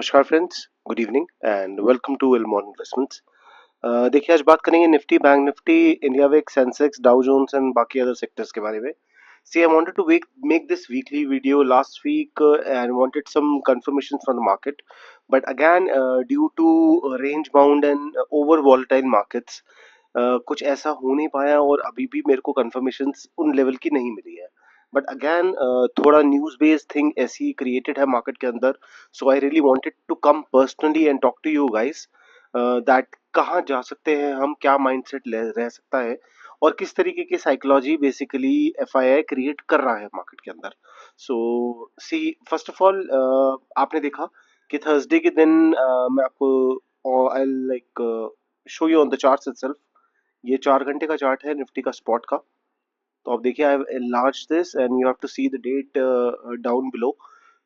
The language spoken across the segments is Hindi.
नमस्कार friends, good evening and welcome to Elmon Investments. देखिए, आज बात करेंगे Nifty, bank Nifty, India VIX, Sensex, Dow Jones and बाकी अदर सेक्टर्स के बारे में। See, I wanted to make this weekly video last week and wanted some confirmation from the market, but again due to range bound and over volatile markets, कुछ ऐसा हो नहीं पाया और अभी भी मेरे को confirmations उन लेवल की नहीं मिली है। बट अगैन थोड़ा न्यूज बेस्ड थिंग ऐसी क्रिएटेड है मार्केट के अंदर, so I really wanted to come personally and talk to you guys that कहाँ जा सकते हैं हम, क्या माइंडसेट रह सकता है और किस तरीके की साइकोलॉजी बेसिकली एफआईआई क्रिएट कर रहा है मार्केट के अंदर। सो सी, फर्स्ट ऑफ ऑल आपने देखा कि थर्सडे के दिन मैं आपको I like show you on the charts itself. ये 4 घंटे का चार्ट है निफ्टी का स्पॉट का। तो आप देखिए, I have enlarged this and you have to see the date down below.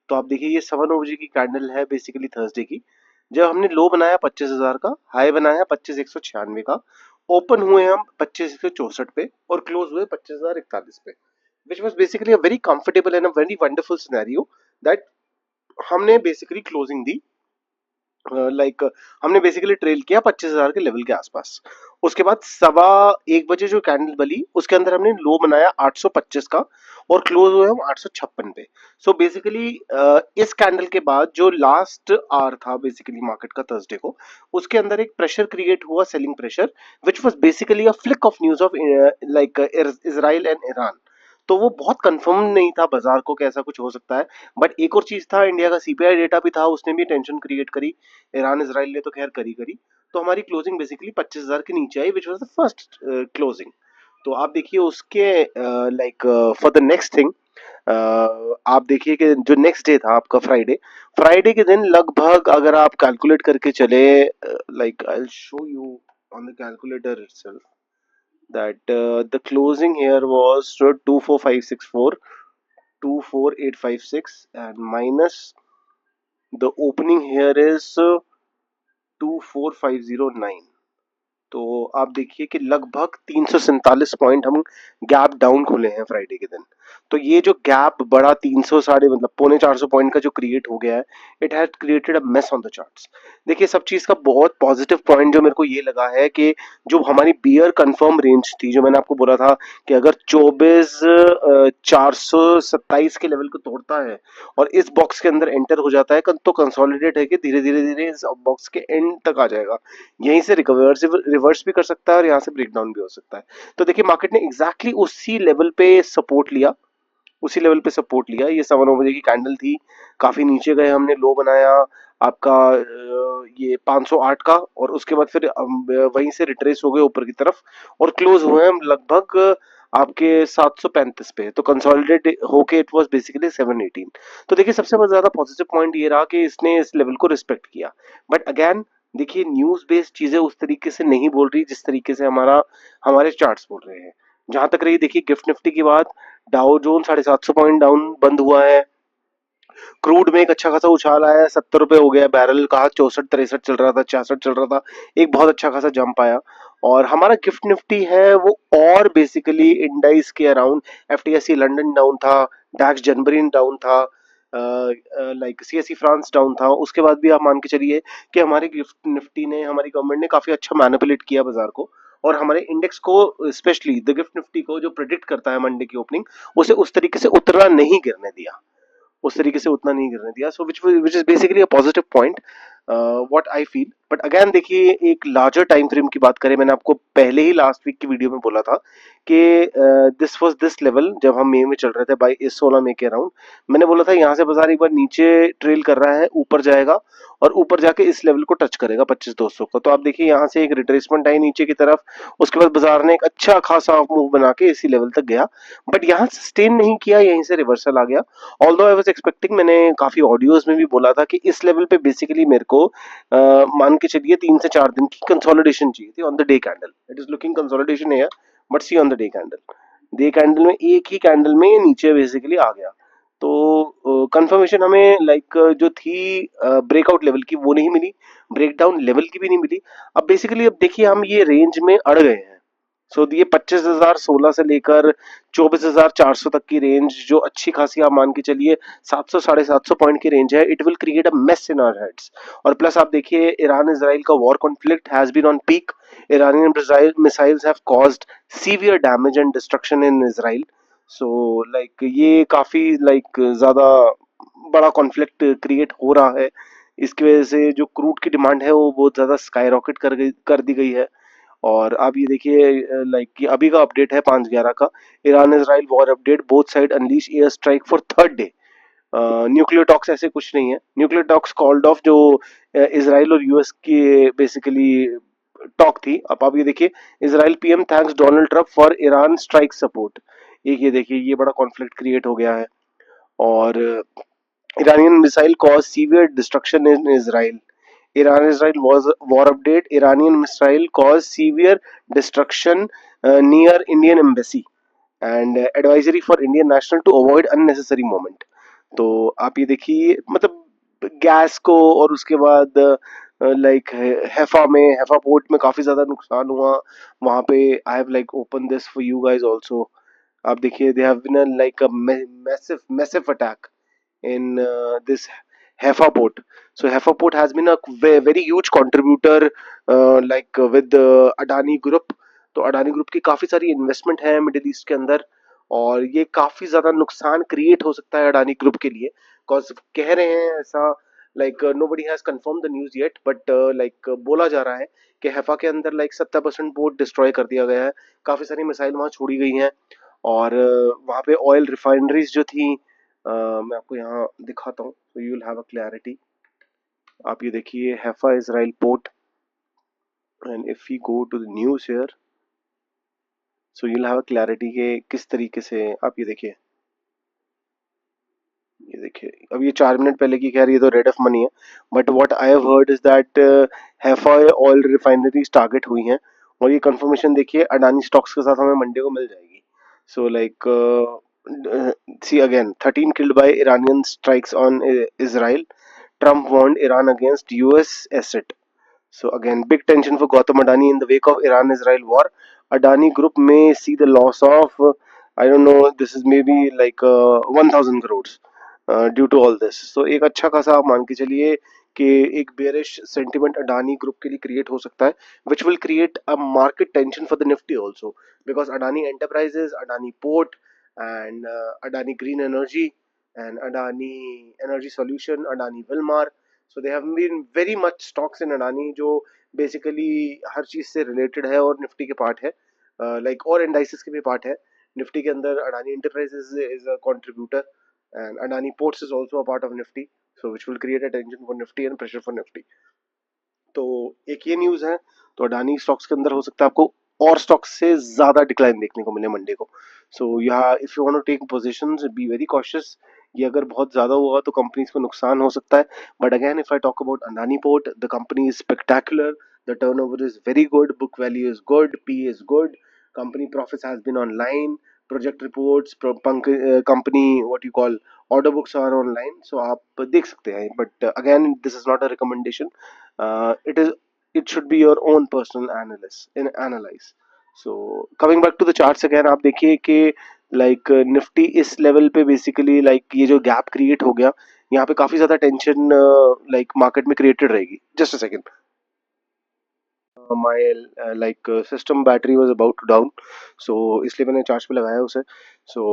तो आप देखिए, ये 7 बजे की कैंडल है बेसिकली थर्सडे की, जब हमने लो बनाया 25,000 का, हाई बनाया 25,196 का, ओपन हुए हम 25,164 पे और क्लोज हुए 25,041 पे, विच was basically a very comfortable and a very wonderful scenario that हमने बेसिकली क्लोजिंग दी। हमने बेसिकली ट्रेल किया 25,000 के लेवल के आसपास। उसके बाद 1:15 जो कैंडल बली, उसके अंदर हमने लो बनाया 825 का और क्लोज हुए हम 856 पे। सो बेसिकली इस कैंडल के बाद जो लास्ट आवर था बेसिकली मार्केट का थर्सडे को, उसके अंदर एक प्रेशर क्रिएट हुआ, selling pressure, which was basically a flick of news of Israel and Iran. तो वो बहुत कंफर्म नहीं था बाजार को कि ऐसा कुछ हो सकता है। बट एक और चीज था, इंडिया का सीपीआई डेटा भी था, उसने भी टेंशन क्रिएट करी। ईरान इसराइल ने तो खैर करी। तो हमारी क्लोजिंग बेसिकली 25,000 के नीचे आई, which was the first closing. तो आप देखिए उसके फॉर द नेक्स्ट थिंग, आप देखिए कि जो नेक्स्ट डे था आपका फ्राइडे, फ्राइडे के दिन लगभग अगर आप कैलकुलेट करके चले, like I will show you on the calculator itself that the closing here was 24564, 24856 and minus the opening here is 24509। तो आप देखिए कि लगभग 347 पॉइंट हम गैप डाउन खुले हैं फ्राइडे के दिन। तो ये जो गैप बड़ा 300 साढ़े मतलब 350 पॉइंट का जो क्रिएट हो गया है, it has created a mess on the charts. देखिए, सब चीज का बहुत पॉजिटिव पॉइंट जो मेरे को ये लगा है कि जो हमारी बियर कंफर्म रेंज थी, जो मैंने आपको बोला था कि अगर 24,427 के लेवल को तोड़ता है और इस बॉक्स के अंदर एंटर हो जाता है, तो कंसोलिडेट है कि धीरे धीरे धीरे इस बॉक्स के एंड तक आ जाएगा। यहीं से रिवर्स भी कर सकता है और यहाँ से ब्रेकडाउन भी हो सकता है। तो देखिए, मार्केट ने एग्जैक्टली उसी लेवल पे सपोर्ट लिया, ये 7 बजे की कैंडल थी। काफी नीचे गए, हमने लो बनाया आपका ये 508 का, और उसके बाद फिर वहीं से रिट्रेस हो गए ऊपर की तरफ और क्लोज हुए हम लगभग आपके 735 पे। तो कंसोलिडेट होके इट वाज बेसिकली 718। तो देखिए, सबसे ज्यादा पॉजिटिव पॉइंट ये रहा कि इसने इस लेवल को रिस्पेक्ट किया। बट अगेन देखिए, न्यूज बेस्ड चीजें उस तरीके से नहीं बोल रही जिस तरीके से हमारे चार्ट्स बोल रहे हैं। जहां तक रही देखिए गिफ्ट निफ्टी की बात, डाउ जोन 750 पॉइंट डाउन बंद हुआ है। क्रूड में एक अच्छा खासा उछाल आया है, 70 रुपए हो गया बैरल, कहा 64 63 चल रहा था, 66 चल रहा था, एक बहुत अच्छा खासा जंप आया। और हमारा गिफ्ट निफ्टी है वो और बेसिकली इंडाइस के अराउंड, एफटीएससी लंदन डाउन था, डैक्स जनवरी डाउन था, सीएससी फ्रांस डाउन था। उसके बाद भी आप मान के चलिए कि हमारे गिफ्ट निफ्टी ने, हमारी गवर्नमेंट ने काफी अच्छा मैनिपुलेट किया बाजार को, और हमारे इंडेक्स को, स्पेशली द गिफ्ट निफ्टी को जो प्रेडिक्ट करता है मंडे की ओपनिंग, उसे उस तरीके से उतरना नहीं गिरने दिया, उस तरीके से उतना नहीं गिरने दिया। So which is basically a positive point what I feel. But again देखिए, एक लार्जर टाइम फ्रेम की बात करें, मैंने आपको पहले ही लास्ट वीक की वीडियो में बोला था कि दिस वाज दिस लेवल, जब हम मई में चल रहे थे बाई इस 16 मई के अराउंड, मैंने बोला था यहाँ से बाजार एक बार नीचे ट्रेल कर रहा है, ऊपर जाएगा और ऊपर जाके इस लेवल को टच करेगा 25,200 को। तो आप देखिए, यहाँ से एक रिट्रेसमेंट आई नीचे की तरफ, उसके बाद बाजार ने एक अच्छा खासा मूव बना के इसी लेवल तक गया, बट यहाँ सस्टेन नहीं किया, यहीं से रिवर्सल आ गया। ऑल्दो आई वाज एक्सपेक्टिंग, मैंने काफी ऑडियोज में भी बोला था कि इस लेवल पे बेसिकली मेरे को मान के चलिए 3 से 4 दिन की कंसोलिडेशन चाहिए थी on the day candle. It is looking consolidation है, but see on the day candle में एक ही कैंडल में नीचे बेसिकली आ गया। तो कंफर्मेशन हमें जो थी ब्रेकआउट लेवल की वो नहीं मिली, ब्रेकडाउन लेवल की भी नहीं मिली। अब बेसिकली अब देखिए, हम ये रेंज में अड़ गए हैं, सो ये 25,016 से लेकर 24,400 तक की रेंज, जो अच्छी खासी आप मान के चलिए 700 साढ़े 700 पॉइंट की रेंज है, it will create a mess in our heads. और प्लस आप देखिए, ईरान इसराइल का war conflict has been on peak. Iranian missiles have caused severe damage and destruction in Israel. So like ये काफी लाइक ज्यादा बड़ा कॉन्फ्लिक्ट क्रिएट हो रहा है। इसकी वजह से जो क्रूड की डिमांड है वो बहुत ज्यादा स्काई रॉकेट कर दी गई है। और आप ये देखिए, लाइक कि अभी का अपडेट है 5/11 का, Iran Israel war update, both side unleash air strike for third day. Nuclear talks ऐसे कुछ नहीं है, न्यूक्लियर टॉक्स कॉल्ड ऑफ, जो इसराइल और यूएस की बेसिकली टॉक थी। अब आप ये देखिए, Israel PM thanks Donald Trump for Iran strike support. एक ये देखिए, ये बड़ा कॉन्फ्लिक्ट क्रिएट हो गया है। और Iranian missile caused severe destruction in Israel. Iran-Israel war update. Iranian missile caused severe destruction near Indian embassy and advisory for Indian national to avoid unnecessary moment. तो आप ये देखिए, मतलब गैस को, और उसके बाद लाइक हैफा पोर्ट में काफी ज्यादा नुकसान हुआ वहां पे। I have like open this for you guys also. आप देखिए, they have been like a massive attack in this Haifa port. So Haifa port has been a very huge contributor like with Adani Group. तो अडानी ग्रुप की काफी सारी इन्वेस्टमेंट है मिडिल ईस्ट के अंदर, और ये काफी ज्यादा नुकसान क्रिएट हो सकता है अडानी ग्रुप के लिए। कॉज कह रहे हैं ऐसा, like nobody has confirm the news yet, but like बोला जा रहा है कि हैफा के अंदर लाइक 70% पोर्ट डिस्ट्रॉय कर दिया गया है, काफी सारी मिसाइल वहां छोड़ी गई हैं। और वहां पे ऑयल रिफाइनरीज जो थी, मैं आपको यहाँ दिखाता हूँ, so you will have a clarity। आप ये देखिए, Haifa Israel port, and if we go to the news here, so you will have a clarity के किस तरीके से। आप ये देखिए, अब ये 4 मिनट पहले की, खैर ये तो रेड ऑफ मनी है, but what I have heard is that Haifa oil refineries target हुई हैं। और ये कंफर्मेशन देखिए अडानी स्टॉक्स के साथ हमें मंडे को मिल जाएगी। So like see again, 13 killed by Iranian strikes on Israel. Trump warned Iran against US asset. So again, big tension for Gautam Adani in the wake of Iran-Israel war. Adani Group may see the loss of, I don't know, this is maybe like 1,000 crores due to all this. So एक अच्छा खासा आप मान के चलिए कि एक bearish sentiment अडानी ग्रुप के लिए क्रिएट हो सकता है, which will create a market tension for the Nifty also, because Adani Enterprises, Adani Port, and Adani Green Energy, and Adani Energy Solution, Adani Wilmar, so they have been very much stocks in Adani, जो बेसिकली हर चीज से रिलेटेड है और निफ्टी के पार्ट है, लाइक और इंडाइसेस के भी पार्ट है। निफ्टी के अंदर Adani enterprises is a contributor, and Adani ports is also a part of Nifty, so which will create a tension for Nifty and pressure for Nifty. तो एक ये न्यूज है, तो अडानी स्टॉक्स के अंदर हो सकता है आपको और स्टॉक्स से ज्यादा डिक्लाइन देखने को मिले मंडे को। सो यहाँ if you want to take positions, be very cautious. ये अगर बहुत ज्यादा हुआ तो कंपनीज को नुकसान हो सकता है। But again, if I talk about Adani port, the company is spectacular, the turnover is very good, book value is good, P is good, company profits has been online, project reports, company what you call order books are online, so आप देख सकते हैं। but again, this is not a recommendation, it should be your own personal analyze। so coming back to the charts again, आप देखिए कि लाइक निफ्टी इस लेवल पे बेसिकली लाइक ये जो गैप क्रिएट हो गया, यहाँ पे काफी ज्यादा टेंशन लाइक मार्केट में क्रिएटेड रहेगी। Just a second, my like system battery was about to down, so इसलिए मैंने चार्ज पे लगाया उसे। so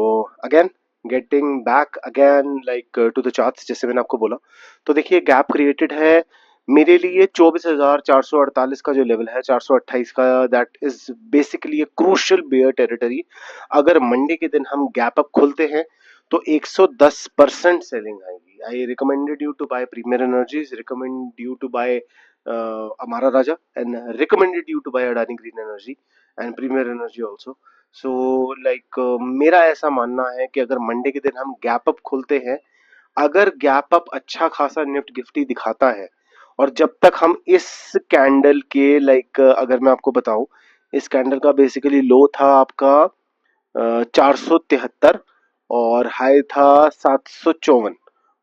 again, getting back again like to the charts, जैसे मैंने आपको बोला, तो देखिए गैप क्रिएटेड है मेरे लिए 24,448 का जो लेवल है, 428 का, that is basically a crucial bear territory. अगर मंडे के दिन हम गैप अप खोलते हैं तो 110% सेलिंग आएगी। I recommended you to buy Premier Energies, recommend you to buy Amara Raja, and recommended you to buy Adani Green Energy and Premier Energy also. So like मेरा ऐसा मानना है कि अगर मंडे के दिन हम गैप अप खोलते हैं, अगर गैप अप अच्छा खासा निफ्ट गिफ्टी दिखाता है, और जब तक हम इस कैंडल के लाइक अगर मैं आपको बताऊं, इस कैंडल का बेसिकली लो था आपका 473 और हाई था 754,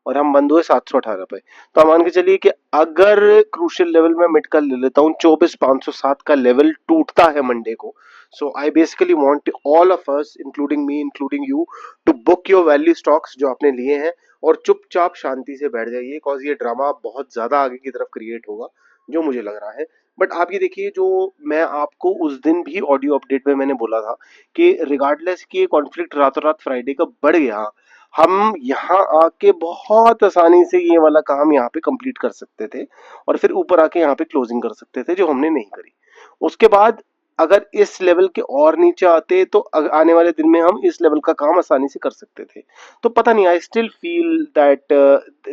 और हम बंद हुए 718 पे। तो आप मान के चलिए कि अगर क्रूशियल लेवल में मिड का ले लेता हूँ 24,507 का लेवल टूटता है मंडे को, so I basically want all of us including me including you to book your value stocks जो आपने लिए हैं और चुपचाप शांति से बैठ जाइए, बिकॉज ये ड्रामा बहुत ज्यादा आगे की तरफ क्रिएट होगा जो मुझे लग रहा है। बट आप ये देखिए, जो मैं आपको उस दिन भी ऑडियो अपडेट में मैंने बोला था कि रिगार्डलेस कि ये कॉन्फ्लिक्ट रातों रात फ्राइडे का बढ़ गया, हम यहाँ आके बहुत आसानी से ये वाला काम यहाँ पे कंप्लीट कर सकते थे और फिर ऊपर आके यहाँ पे क्लोजिंग कर सकते थे, जो हमने नहीं करी। उसके बाद अगर इस लेवल के और नीचे आते तो आने वाले दिन में हम इस लेवल का काम आसानी से कर सकते थे। तो पता नहीं, I still feel that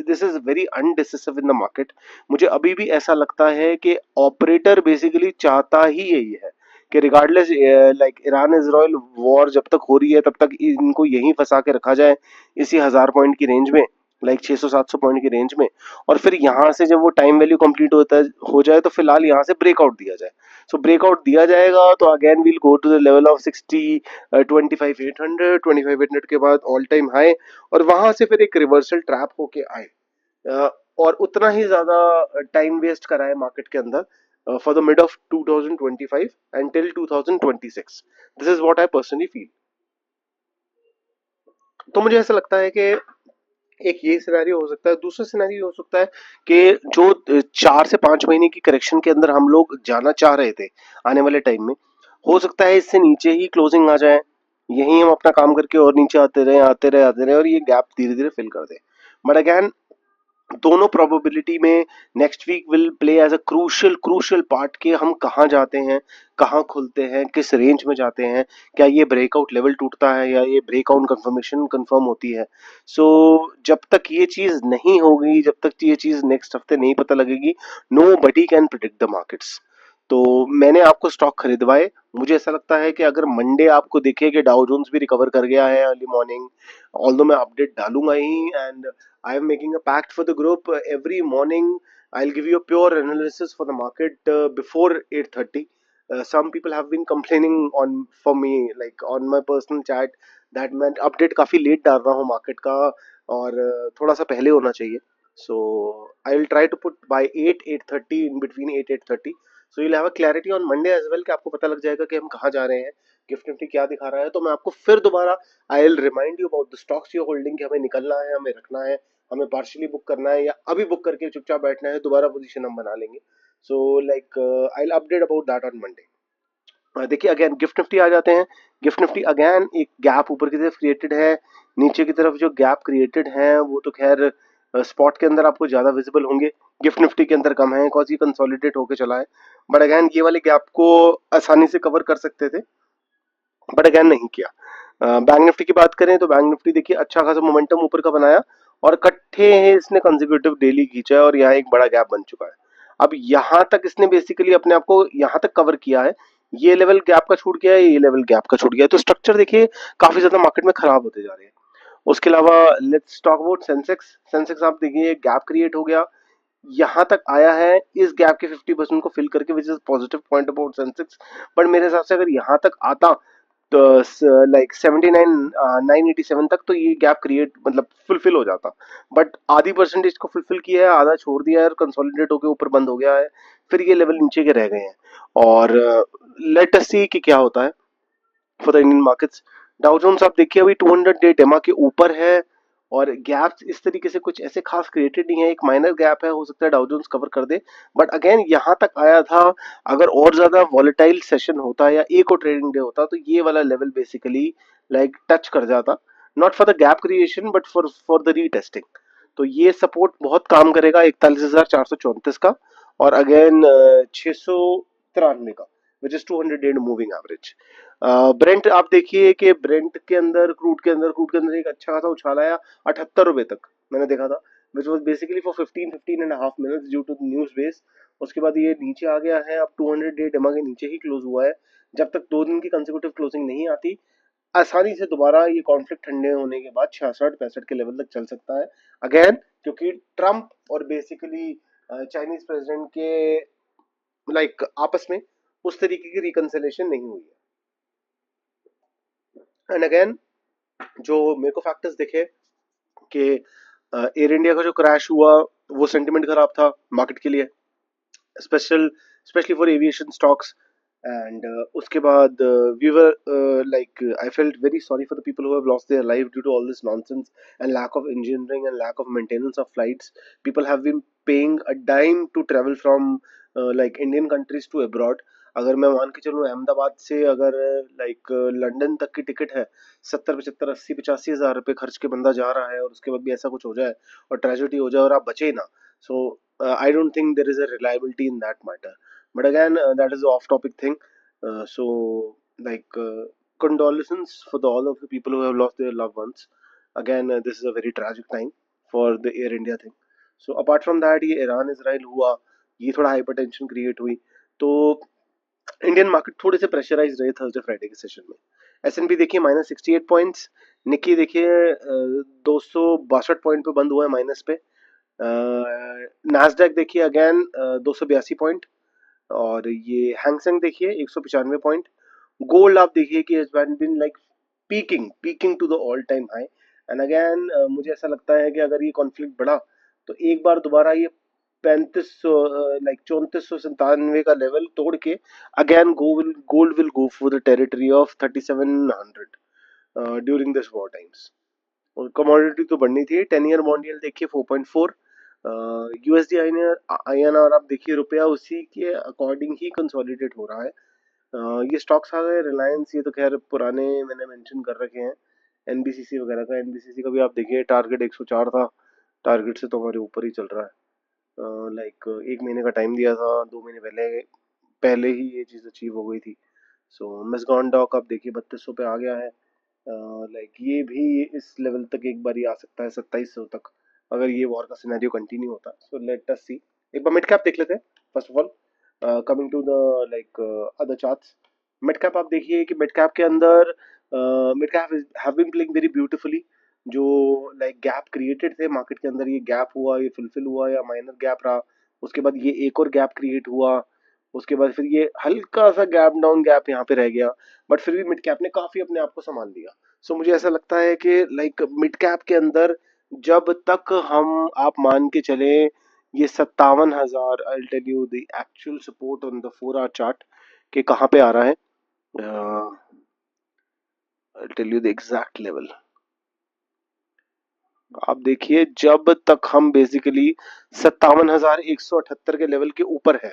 this is very undecisive in the market. मुझे अभी भी ऐसा लगता है कि ऑपरेटर बेसिकली चाहता ही यही है कि regardless like Iran Israel war जब तक हो रही है तब तक इनको यहीं फंसा के रखा जाए, इसी 1000 पॉइंट की रेंज में, लाइक 600-700 पॉइंट की रेंज में। और फिर यहाँ से जब वो टाइम वैल्यू कंप्लीट होता है हो जाए तो फिलहाल यहाँ से ब्रेकआउट दिया जाए। सो ब्रेकआउट दिया जाएगा तो again we'll go to the level of 60, 25,800 के बाद ऑल टाइम हाई, और वहां से फिर एक रिवर्सल ट्रैप होके आए और उतना ही ज्यादा टाइम वेस्ट कराए मार्केट के अंदर for the mid of 2025 and till 2026। This is what I personally feel. तो मुझे ऐसा लगता है कि एक ये सिनेरियो हो सकता है। दूसरा सिनेरियो हो सकता है कि जो 4 से 5 महीने की करेक्शन के अंदर हम लोग जाना चाह रहे थे आने वाले टाइम में, हो सकता है इससे नीचे ही क्लोजिंग आ जाए, यहीं हम अपना काम करके और नीचे आते रहे आते रहे आते रहे और ये गैप धीरे धीरे फिल कर दे। बट अगैन दोनों प्रोबेबिलिटी में next week will play as a crucial crucial part के हम कहाँ जाते हैं, कहाँ खुलते हैं, किस रेंज में जाते हैं, क्या ये ब्रेकआउट लेवल टूटता है या ये ब्रेकआउट कंफर्मेशन कंफर्म होती है। सो जब तक ये चीज नहीं होगी, जब तक ये चीज नेक्स्ट हफ्ते नहीं पता लगेगी, nobody can predict the markets. तो मैंने आपको स्टॉक खरीदवाए। मुझे ऐसा लगता है कि अगर मंडे आपको दिखे कि डाउ जोन्स भी रिकवर कर गया है अर्ली मॉर्निंग, ऑल्दो मैं अपडेट डालूंगा ही, and I am making a pact for the group. Every morning, I'll give you a pure analysis for the market before 8:30. Some people have been complaining on for me, like on my personal chat, that मैं update काफी लेट डाल रहा हूँ मार्केट का और थोड़ा सा पहले होना चाहिए। So I'll try to put by 8:30, in between 8:30. So you'll have a clarity on Monday as well कि आपको पता लग जाएगा कि हम कहाँ जा रहे हैं, गिफ्ट निफ्टी क्या दिखा रहा है। तो मैं आपको फिर दोबारा I will remind you about the stocks you holding कि हमें निकलना है, हमें रखना है, हमें पार्शियली बुक करना है या अभी बुक करके चुपचाप बैठना है, दोबारा पोजीशन हम बना लेंगे। So like I will update about that on Monday. देखिए अगेन गिफ्ट निफ्टी आ जाते हैं। गिफ्ट निफ्टी अगेन एक गैप ऊपर की तरफ क्रिएटेड है, नीचे की तरफ जो गैप क्रिएटेड है वो तो खैर स्पॉट के अंदर आपको ज्यादा विजिबल होंगे, गिफ्ट निफ्टी के अंदर कम है बिकॉज ये कंसोलिडेट होकर चला है। बट अगेन ये वाले गैप को आसानी से कवर कर सकते थे, बट अगेन नहीं किया। बैंक निफ्टी की बात करें तो बैंक निफ्टी देखिए अच्छा खासा मोमेंटम ऊपर का बनाया और इकट्ठे इसने कंसेक्यूटिव डेली खींचा है और यहाँ एक बड़ा गैप बन चुका है। अब यहाँ तक इसने बेसिकली अपने आप को यहाँ तक कवर किया है, ये लेवल गैप का छूट गया है, ये लेवल गैप का छूट गया है, तो स्ट्रक्चर देखिए काफी ज्यादा मार्केट में खराब होते जा रहे हैं। उसके अलावा let's talk about Sensex. Sensex आप देखिए गैप क्रिएट हो गया, यहाँ तक आया है इस गैप के 50% को फिल करके, which is positive point about Sensex. But मेरे हिसाब से अगर यहाँ तक आता तो लाइक 79 987 तक तो ये गैप क्रिएट मतलब फुलफिल हो जाता। बट आधी परसेंटेज को फुलफिल किया है, आधा छोड़ दिया है और कंसोलिडेट होकर ऊपर बंद हो गया है, फिर ये लेवल नीचे के रह गए हैं। और लेट अस सी कि क्या होता है for the Indian markets. Dow Jones आप देखिए अभी 200 डे डेमा के ऊपर है और गैप्स इस तरीके से कुछ ऐसे खास क्रिएटेड नहीं है, एक माइनर गैप है, हो सकता है डाउ जोन्स कवर कर दे। बट अगेन यहाँ तक आया था, अगर और ज्यादा वॉलेटाइल सेशन होता या एक और ट्रेडिंग डे होता तो ये वाला लेवल बेसिकली लाइक टच कर जाता, not for the gap creation but for the retesting. तो ये सपोर्ट बहुत काम करेगा 41,434 का और अगेन 693 का, which is 200 day moving average. Brent आप देखिए कि ब्रेंट के अंदर क्रूड के अंदर एक अच्छा खासा उछाल आया 78 रुपए तक मैंने देखा था, which was basically for 15-15.5 minutes due to news base. उसके बाद ये नीचे आ गया है, अब 200 डे डेमा के नीचे ही क्लोज हुआ है। जब तक 2 दिन की कंसेक्यूटिव क्लोजिंग नहीं आती, आसानी से दोबारा ये कॉन्फ्लिक्ट ठंडे होने के बाद 66-65 के लेवल तक चल सकता है अगेन, क्योंकि ट्रम्प और बेसिकली चाइनीज प्रेसिडेंट के लाइक आपस में उस तरीके की रिकंसिलेशन नहीं हुई है। एंड अगेन जो मेरे को फैक्टर्स दिखे कि एयर इंडिया का जो क्रैश हुआ वो सेंटिमेंट खराब था मार्केट के लिए, specially for aviation stocks. And उसके बाद we were like I felt very sorry for the people who have lost their life due to all this nonsense and lack of engineering and lack of maintenance of flights. People have been paying a dime to travel from like Indian countries to abroad. अगर मैं मान के चलूँ अहमदाबाद से अगर लाइक लंदन तक की टिकट है 70 75 80 85 हज़ार रुपये खर्च के बंदा जा रहा है और उसके बाद भी ऐसा कुछ हो जाए और ट्रेजिडी हो जाए और आप बचे ना, सो I don't think there is a reliability in that matter. But again, that is an off-topic thing. So, like, condolences for all of the people who have lost their loved ones. Again, this is a very tragic time for the Air India thing. So, apart from that, ये ईरान इसराइल हुआ, ये थोड़ा हाइपर टेंशन क्रिएट हुई, तो इंडियन मार्केट थोड़े से प्रेशराइज रहे थर्सडे फ्राइडे के सेशन में। S&P देखिए -68 पॉइंट्स, निकी देखिए 262 पॉइंट पे बंद हुआ है माइनस पे। नास्डैक देखिए अगेन 282 पॉइंट, और ये हैंगसेंग देखिए 195 पॉइंट। गोल्ड आप देखिए कि has been like peaking to the all time high. And again मुझे ऐसा लगता है कि अगर ये कॉन्फ्लिक्ट बढ़ा तो एक बार दोबारा ये 3500 लाइक 3497 का लेवल तोड़ के again gold will go for the territory of 3700 during this war times. और कमोडिटी तो बढ़नी थी। 10 ईयर बॉन्ड यील्ड देखिए 4.4। यूएसडी आईएनआर आप देखिए रुपया उसी के अकॉर्डिंग ही कंसोलिडेट हो रहा है। ये स्टॉक्स आ गए रिलायंस, ये तो खैर पुराने मैंने मेंशन कर रखे हैं। एनबीसीसी वगैरह का, एनबीसीसी का भी आप देखिए टारगेट 104 था, टारगेट से तो हमारे ऊपर ही चल रहा है। लाइक 1 महीने का टाइम दिया था, 2 महीने पहले पहले ही ये चीज़ अचीव हो गई थी। सो मेसगॉन डॉक आप देखिए 3200 पे आ गया है। लाइक ये भी इस लेवल तक एक बार ही आ सकता है 2700 तक, अगर ये वॉर का सिनेरियो कंटिन्यू होता है। So let us see. एक बार मिड कैप देख लेते हैं first of all, coming to the like other charts. Mid cap आप देखिए कि मिड कैप के अंदर mid cap have been playing very beautifully. जो लाइक गैप क्रिएटेड थे मार्केट के अंदर, ये गैप हुआ, ये फुलफिल हुआ या माइनर गैप रहा, उसके बाद ये एक और गैप क्रिएट हुआ, उसके बाद फिर ये हल्का सा गैप डाउन गैप यहाँ पे रह गया, बट फिर भी मिड कैप ने काफी अपने आप को संभाल लिया। सो मुझे ऐसा लगता है कि लाइक मिड कैप के अंदर जब तक हम आप मान के चले ये 57,000, I tell you the actual support on the 4 hour chart कि कहाँ पे आ रहा है, I tell you the exact level. आप देखिए जब तक हम बेसिकली 57,178 के लेवल के ऊपर है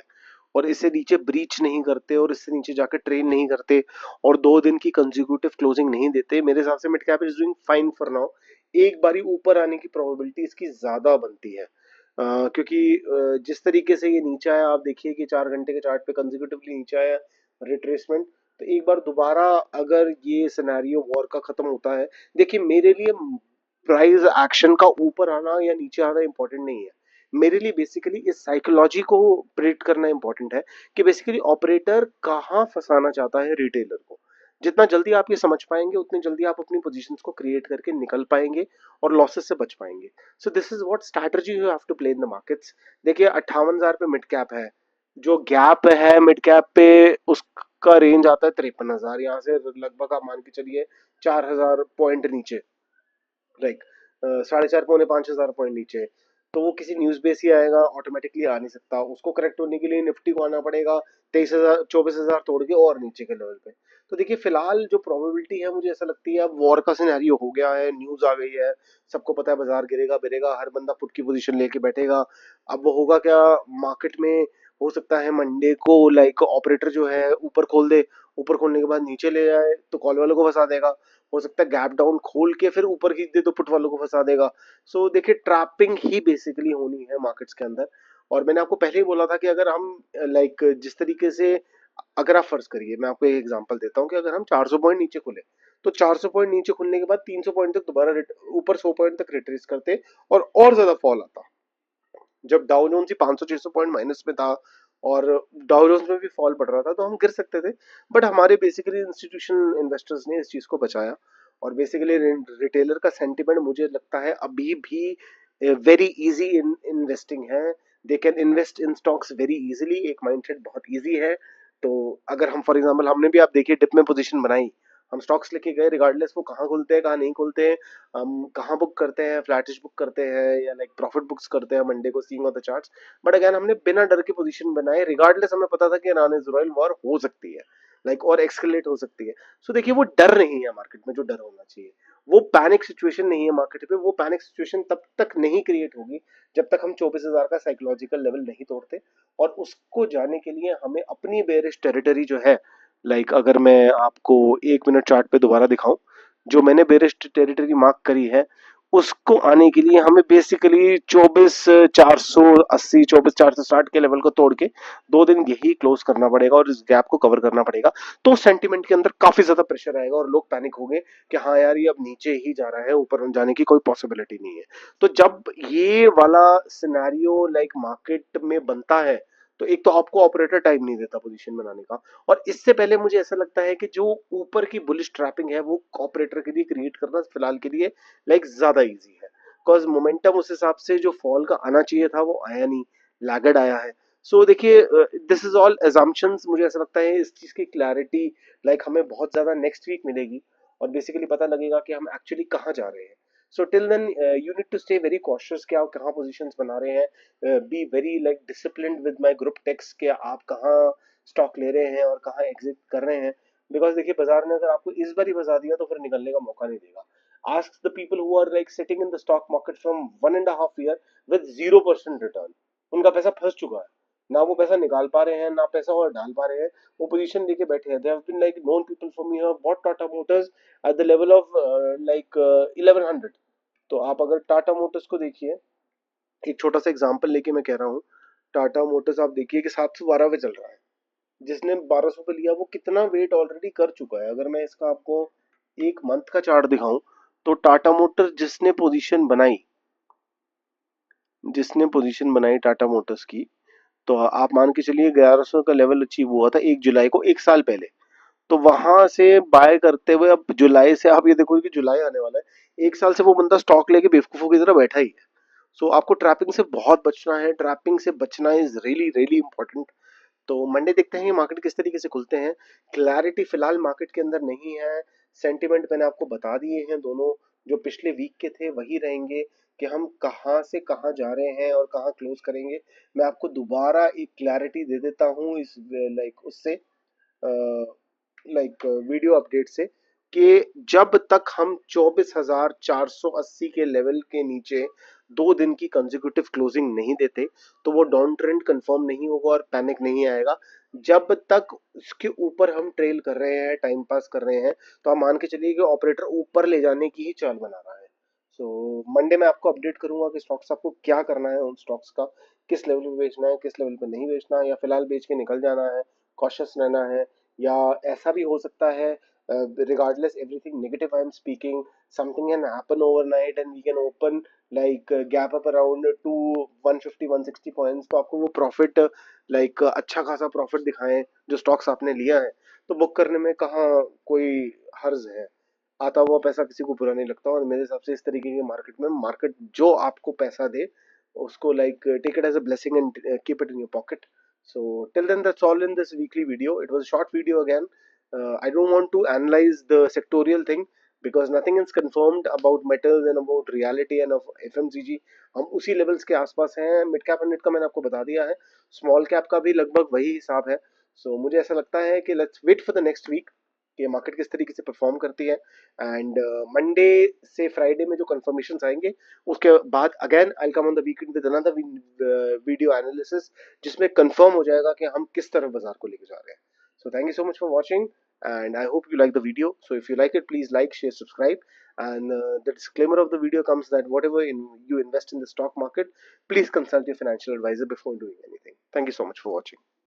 और इससे नीचे ब्रीच नहीं करते और इससे नीचे जाकर ट्रेन नहीं करते और 2 दिन की कंसेक्यूटिव क्लोजिंग नहीं देते, मेरे हिसाब से mid cap is doing fine for now. एक बारी ऊपर आने की प्रोबेबिलिटी इसकी ज्यादा बनती है, क्योंकि जिस तरीके से ये नीचे आया, आप देखिए कि 4 घंटे के चार्ट पे कंसेक्यूटिवली नीचे आया रिट्रेसमेंट, तो एक बार दोबारा अगर ये सिनेरियो वॉर का खत्म होता है, देखिए मेरे लिए प्राइस एक्शन का ऊपर आना या नीचे आना इंपॉर्टेंट नहीं है। मेरे लिए बेसिकली इस साइकोलॉजी को प्रेडिक्ट करना इंपॉर्टेंट है कि बेसिकली ऑपरेटर कहाँ फंसाना चाहता है रिटेलर को। जितना जल्दी आप ये समझ पाएंगे उतनी जल्दी आप अपनी पोजीशंस को क्रिएट करके निकल पाएंगे और लॉसेस से बच पाएंगे। So this is what strategy you have to play in the markets. देखिए 58,000 पे मिड कैप है, जो गैप है मिड कैप पे उसका रेंज आता है 53,000, यहाँ से लगभग आप मान के चलिए 4,000 पॉइंट नीचे, लाइक 4,500 पौने 5,000 पॉइंट नीचे। तो वो किसी न्यूज बेस ही आएगा, ऑटोमेटिकली आ नहीं सकता, उसको करेक्ट होने के लिए निफ्टी को आना पड़ेगा 23,000 24,000 तोड़ के और नीचे के लेवल पे। तो देखिए फिलहाल जो प्रोबेबिलिटी है मुझे ऐसा लगती है अब वॉर का सिनेरियो हो गया है, न्यूज आ गई है, सबको पता है बाजार गिरेगा बिरेगा, हर बंदा पुट की पोजीशन लेके बैठेगा। अब वो होगा क्या मार्केट में, हो सकता है मंडे को लाइक ऑपरेटर जो है ऊपर खोल दे, ऊपर खोलने के बाद नीचे ले जाए तो कॉल वालों को फंसा देगा, हो सकता है गैप डाउन खोल के फिर ऊपर खींच दे तो पुट वालों को फंसा देगा। सो देखिए ट्रैपिंग ही बेसिकली होनी है मार्केट्स के अंदर। और मैंने आपको पहले ही बोला था कि अगर हम लाइक जिस तरीके से, अगर आप फर्ज करिए, मैं आपको एक एग्जांपल देता हूँ कि अगर हम 400 पॉइंट नीचे खुले तो 400 पॉइंट नीचे खुलने के बाद 300 पॉइंट तक दोबारा ऊपर 100 पॉइंट तक रिट्रेस करते और ज्यादा फॉल आता। जब डाउ जोन्स ही 500 600 पॉइंट माइनस में था और डाउ जोन्स में भी फॉल पड़ रहा था तो हम गिर सकते थे, बट हमारे बेसिकली इंस्टीट्यूशनल इन्वेस्टर्स ने इस चीज को बचाया। और बेसिकली रिटेलर का सेंटिमेंट मुझे लगता है अभी भी वेरी इजी इन इन्वेस्टिंग है, they can invest in stocks very easily, एक माइंडसेट बहुत इजी है। तो अगर हम फॉर एग्जांपल हमने भी आप देखिए डिप में पोजीशन बनाई, हम स्टॉक्स लेके गए रिगार्डलेस वो कहाँ खुलते हैं कहाँ नहीं खुलते हैं, हम कहाँ बुक करते हैं, फ्लैटिश बुक करते हैं या लाइक प्रॉफिट बुक्स करते हैं मंडे को seeing of the charts. But again हमने बिना डर के पोजीशन बनाए, रिगार्डलेस हमें पता था कि ईरान इजराइल वॉर हो सकती है लाइक और एक्सकेलेट हो सकती है। सो देखिए वो डर नहीं है मार्केट में जो डर होना चाहिए, वो पैनिक सिचुएशन नहीं है मार्केट पे। वो पैनिक सिचुएशन तब तक नहीं क्रिएट होगी जब तक हम 24,000 का साइकोलॉजिकल लेवल नहीं तोड़ते। और उसको जाने के लिए हमें अपनी बेरिश टेरिटरी जो है, लाइक अगर मैं आपको 1 मिनट चार्ट पे दोबारा दिखाऊं, जो मैंने बेरिश टेरिटरी मार्क करी है, उसको आने के लिए हमें बेसिकली 24,480 24,460 के लेवल को तोड़ के 2 दिन यही क्लोज करना पड़ेगा और इस गैप को कवर करना पड़ेगा। तो सेंटिमेंट के अंदर काफी ज्यादा प्रेशर आएगा और लोग पैनिक होंगे कि हाँ यार ये अब नीचे ही जा रहा है, ऊपर जाने की कोई पॉसिबिलिटी नहीं है। तो जब ये वाला सिनेरियो लाइक मार्केट में बनता है, तो एक तो आपको ऑपरेटर टाइम नहीं देता पोजीशन बनाने का, और इससे पहले मुझे ऐसा लगता है कि जो ऊपर की बुलिश ट्रैपिंग है वो ऑपरेटर के लिए क्रिएट करना फिलहाल के लिए लाइक ज्यादा इजी है, बिकॉज मोमेंटम उस हिसाब से जो फॉल का आना चाहिए था वो आया नहीं, लैगर्ड आया है। सो देखिए दिस इज ऑल एजम्पशंस। मुझे ऐसा लगता है इस चीज की क्लैरिटी लाइक हमें बहुत ज्यादा नेक्स्ट वीक मिलेगी और बेसिकली पता लगेगा कि हम एक्चुअली कहाँ जा रहे हैं। So till then you need to stay very cautious कि आप कहाँ पोजीशंस बना रहे हैं, be very like disciplined with my group text कि आप कहाँ स्टॉक ले रहे हैं और कहाँ एग्जिट कर रहे हैं। बिकॉज देखिए बाजार ने अगर आपको इस बार ही फंसा दिया तो फिर निकलने का मौका नहीं देगा। Ask the people who are like sitting in the stock market from 1.5 year with 0% return. उनका पैसा फंस चुका है, ना वो पैसा निकाल पा रहे हैं ना पैसा और डाल पा रहे हैं, वो पोजीशन लेके बैठे हैं। They have been like known people for me have bought Tata Motors at the level of like 1100। तो आप अगर टाटा मोटर्स को देखिए, एक छोटा सा एग्जांपल लेके मैं कह रहा हूँ, टाटा मोटर्स आप देखिए कि 712 पे चल रहा है, जिसने 1200 पे लिया वो कितना वेट ऑलरेडी कर चुका है। अगर मैं इसका आपको 1 मंथ का चार्ट दिखाऊं, तो टाटा मोटर्स जिसने पोजीशन बनाई टाटा मोटर्स की, तो आप मान के चलिए 1100 का लेवल अचीव हुआ था 1 जुलाई को, 1 साल पहले। तो वहां से बाय करते हुए अब जुलाई से आप ये देखो कि जुलाई आने वाला है, 1 साल से वो बंदा स्टॉक लेके बेवकूफों की तरह बैठा ही है। सो आपको ट्रैपिंग से बहुत बचना है, ट्रैपिंग से बचना इज रियली रियली इंपॉर्टेंट। तो मंडे देखते हैं ये मार्केट किस तरीके से खुलते हैं। क्लैरिटी फिलहाल मार्केट के अंदर नहीं है, सेंटिमेंट मैंने आपको बता दिए हैं, दोनों जो पिछले वीक के थे वही रहेंगे कि हम कहाँ से कहाँ जा रहे हैं और कहाँ क्लोज करेंगे। मैं आपको दोबारा एक क्लैरिटी दे देता हूँ इस लाइक उससे लाइक वीडियो अपडेट से, कि जब तक हम 24,480 के लेवल के नीचे 2 दिन की कंसेक्यूटिव क्लोजिंग नहीं देते, तो वो डाउन ट्रेंड कंफर्म नहीं होगा और पैनिक नहीं आएगा। जब तक उसके ऊपर हम ट्रेल कर रहे हैं, टाइम पास कर रहे हैं, तो आप मान के चलिए कि ऑपरेटर ऊपर ले जाने की ही चाल बना रहा है। सो मंडे में आपको अपडेट करूंगा कि स्टॉक्स आपको क्या करना है, उन स्टॉक्स का किस लेवल पे बेचना है, किस लेवल पे नहीं बेचना है, या फिलहाल बेच के निकल जाना है, कॉशियस रहना है। या ऐसा भी हो सकता है, regardless everything negative I am speaking, something can happen overnight and we can open like gap up around to 150 160 points, तो आपको वो प्रॉफिट लाइक अच्छा खासा प्रॉफिट दिखाएं जो स्टॉक्स आपने लिया है, तो बुक करने में कहाँ कोई हर्ज है। आता हुआ पैसा किसी को बुरा नहीं लगता, और मेरे हिसाब से इस तरीके के मार्केट में मार्केट जो आपको पैसा दे उसको like take it as a blessing and keep it in your pocket. So till then, that's all in this weekly video. It was a short video again. I don't want to analyze the sectorial thing because nothing is confirmed about metals and about reality and of FMCG. हम उसी लेवल्स के आसपास हैं। मिड कैप एंड मिड का मैंने आपको बता दिया है, स्मॉल कैप का भी लगभग वही हिसाब है। सो मुझे ऐसा लगता है कि let's wait for the next week कि मार्केट किस तरीके से परफॉर्म करती है। एंड मंडे से फ्राइडे में जो कंफर्मेशन आएंगे उसके बाद again I come on the weekend with another video analysis, जिसमें कंफर्म हो जाएगा कि हम किस तरफ बाजार को लेके जा रहे हैं। So thank you so much for watching and I hope you like the video. So if you like it, please like, share, subscribe. And the disclaimer of the video comes that whatever you invest in the stock market, please consult your financial advisor before doing anything. Thank you so much for watching.